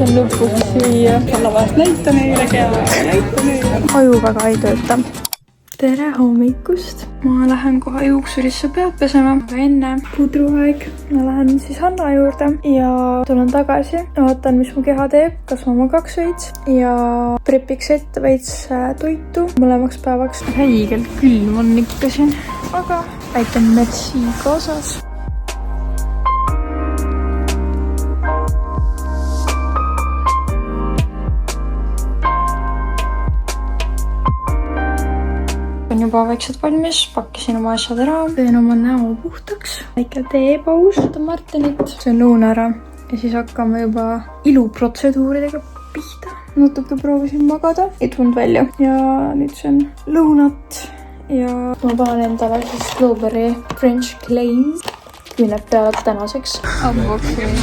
Mõtlesin lõpuks süüa. Olla vahest näita neile kella ja näita neile. Aju väga ei tööta. Tere hommikust! Ma lähen kohe juuksurisse pead pesema, aga enne pudruaeg. Ma lähen siis Hanna juurde ja tulen tagasi. Vaatan, mis mu keha teeb, kas ma magaks veits ja prepiks ette veits toitu mõlemaks päevaks. Räigelt külm on ikka siin, aga väike metsi kaasas. On juba vaikselt valmis, pakkisin oma asjad ära, teen oma näo puhtaks, väike teepaus, võtan Martinit, see on lõuna ära ja siis hakkame juba iluprotseduuridega pihta. Natuke proovisin magada, ei tulnud välja ja nüüd see on lõunat ja ma panen endale siis Strawberry French Glaze. Küüneb peale tänaseks. Unboxing.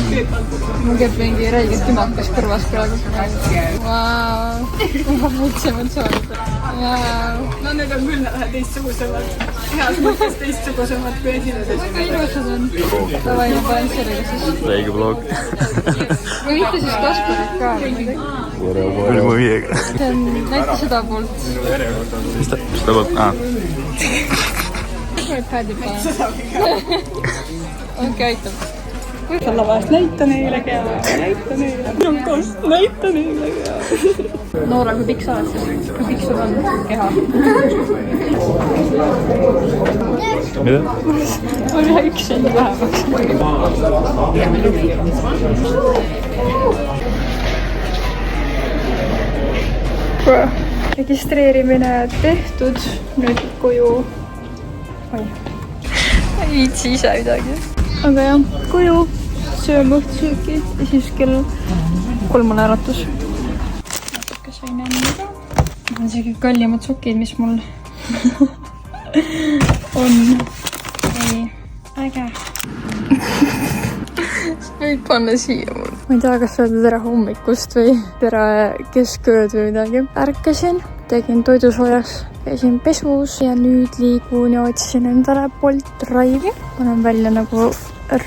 Ma käib mingi räigelt tümakas kõrvas praegu. Vau. Ma võtsin emotsioonid. No need on küll teistsugusemad. Heas mõttes teistsugusemad kui esinedes. Väga ilusad on. Tavai, ma panen sellega siis. Räige vlog. Või mitte siis Kasparit ka. Küll mu viiega. See on näite seda poolt. Seda poolt? Okei, aitab. Olla vahest näita neile kella ja näita neile. Kas näita neile kella. Noora, kui pikk sa oled siis? Kui pikk sul on keha? Mida? On ühe üks end vähemaks. Registreerimine tehtud. Nüüd koju. Oi. Ei viitsi ise midagi. Aga jah, koju sööme õhtusööki ja siis kell 3 on äratus. Natuke sain enne ka. Need on sellised kallimad sokid, mis mul on. Ei, äge. Võid panna siia mul. Ma ei tea, kas öelda tere hommikust või tere keskööd või midagi. Ärkasin, tegin toidusoojaks. Käisin pesus ja nüüd liigun ja otsin endale Bolt Drive'i. Panen välja nagu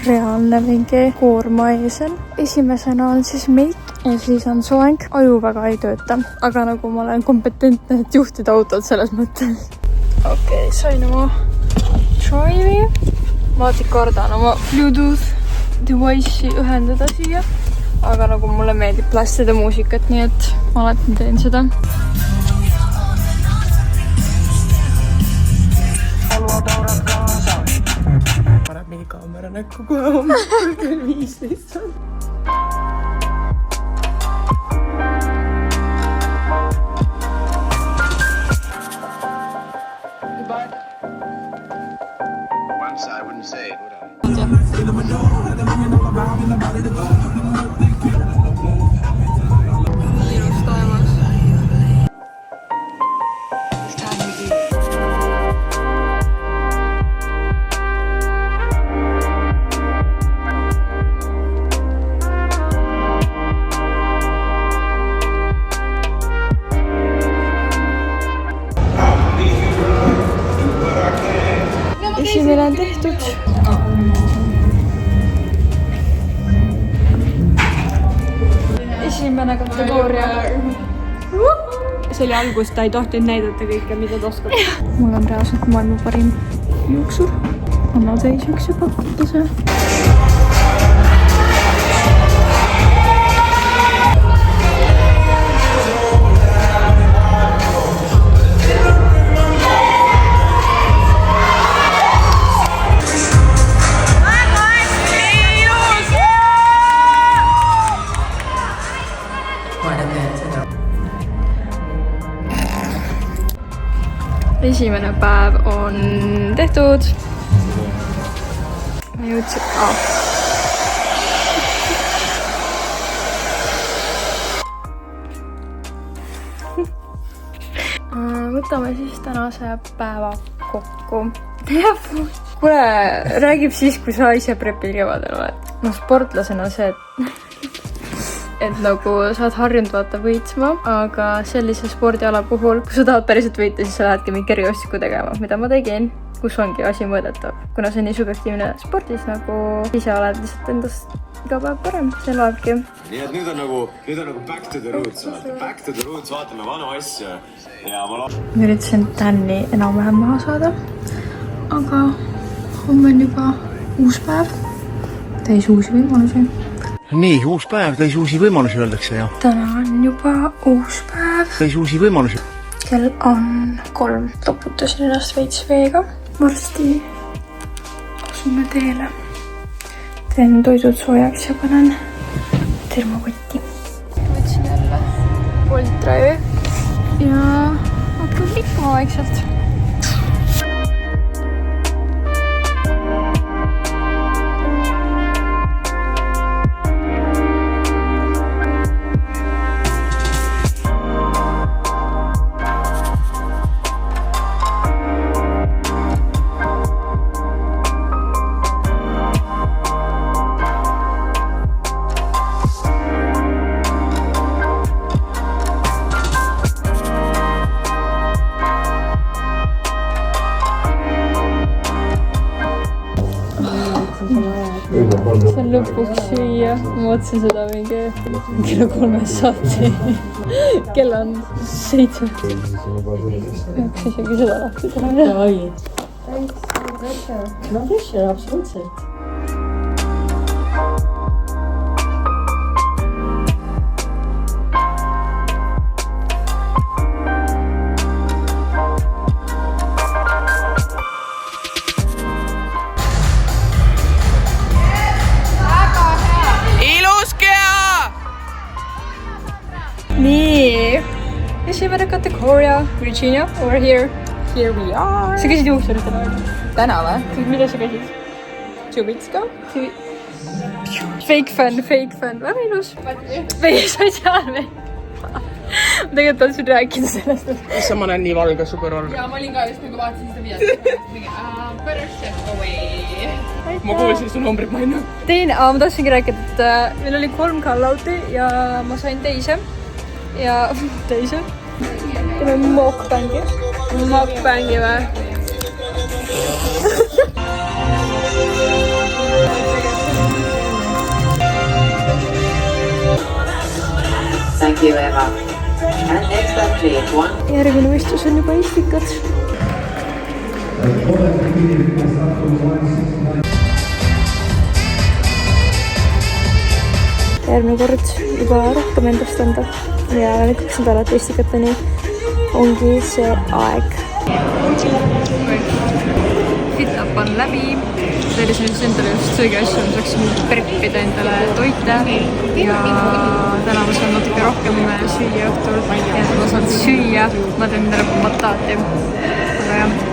reaalne mingi koorma eesel. Esimesena on siis meik ja siis on soeng. Aju väga ei tööta, aga nagu ma olen kompetentne, et juhtida autot selles mõttes. Okei, sain oma Drive'i. Ma kardan oma Bluetooth device'i ühendada siia. Aga nagu mulle meeldib plastida muusikat, nii et ma alati teen seda. Paneb mingi kaamera näkku kohe hommikul kell 15 on. Once I wouldn't say it, would I? Ilus taevas. Esimene on tehtud. Esimene kategooria. See oli algus, ta ei tohtinud näidata kõike, mida ta oskab. Mul on reaalselt maailma parim juuksur. Anna teiseks ja pakkuda see. Esimene päev on tehtud. Ma jõudsin... Võtame siis tänase päeva kokku. Kuule, räägib siis, kui sa ise prepil kevadel oled. No sportlasena see, et nagu sa oled harjunud vaata võitsma, aga sellise spordiala puhul, kui sa tahad päriselt võita, siis sa lähedki mingi kergejõustiku tegema, mida ma tegin. kus ongi asi mõõdetav. Kuna see on nii subjektiivne spordis, nagu ise oled lihtsalt endast iga päev parem, see loebki. Nii et nüüd on nagu back to the roots, back to the roots, vaatame vanu asju ja ma üritasin Tänni enam-vähem maha saada, aga homme on juba uus päev, täis uusi võimalusi. Nii, uus päev, täis uusi võimalusi öeldakse, jah. Täna on juba uus päev. Täis uusi võimalusi. Kell on 3. Loputasin ennast veits veega. Varsti asume teele. Teen toidud soojaks ja panen termokotti. Võtsin jälle Bolt Drive'i ja hakkab liikuma vaikselt. See on lõpuks süüa. Ma otsin seda mingi kella 3 saati. Kell on 7. Üks isegi seda lahti teha. No pressure, absoluutselt. Nii, esimene kategooria, Virginia, over here. Here we are. Sa käisid juuksurit täna? Täna või? Mida sa käisid? Tšubitska. Fake fan, väga ilus. Meie sotsiaalne. Ma tegelikult tahtsin rääkida sellest. Issa, ma olen nii valge, super valge. Ja ma olin ka just nagu vaatasin seda videot. Better step away. Ma kuulsin su numbrit, ma ei nõu. Ma tahtsingi rääkida, et meil oli 3 call-out'i ja ma sain teise. Ja teise. Teeme mockbangi. Mockbangi või? Thank you, Eva. And next up, please, one. Järgmine võistlus on juba istikad. Järgmine kord juba rohkem endast anda ja nüüd 2 nädalat istikateni ongi see aeg. Fit-up on läbi. Sellisin just endale just söögiasju, ma saaksin preppida endale toite ja täna ma saan natuke rohkem süüa õhtul ja ma saan süüa, ma teen endale pataati. Aga jah.